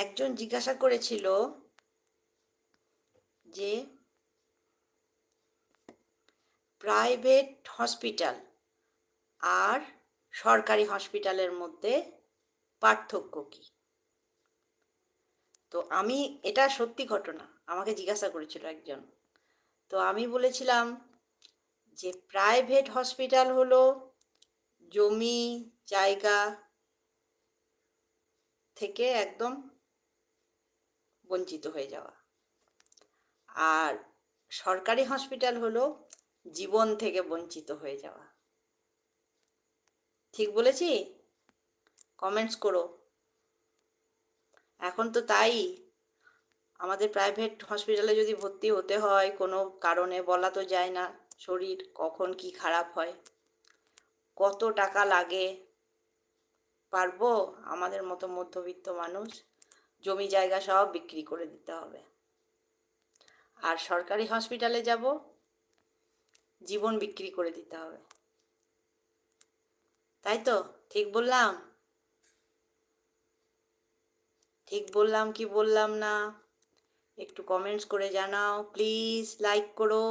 একজন জিজ্ঞাসা করেছিল যে প্রাইভেট হসপিটাল আর সরকারি হসপিটালের মধ্যে পার্থক্য কী। তো আমি, এটা সত্যি ঘটনা, আমাকে জিজ্ঞাসা করেছিল একজন। তো আমি বলেছিলাম যে প্রাইভেট হসপিটাল হলো জমি জায়গা থেকে একদম বঞ্চিত হয়ে যাওয়া, আর সরকারি হসপিটাল হলো জীবন থেকে বঞ্চিত হয়ে যাওয়া। ঠিক বলেছি? কমেন্টস করো। এখন তো তাই, আমাদের প্রাইভেট হসপিটালে যদি ভর্তি হতে হয় কোনো কারণে, বলা তো যায় না শরীর কখন কি খারাপ হয়, কত টাকা লাগে। পারবো আমাদের মতো মধ্যবিত্ত মানুষ? জমি জায়গা সব বিক্রি করে দিতে হবে। আর সরকারি হসপিটালে যাব, জীবন বিক্রি করে দিতে হবে। তাই তো? ঠিক বললাম? ঠিক বললাম কি বললাম না? একটু কমেন্টস করে জানাও প্লিজ, লাইক করো।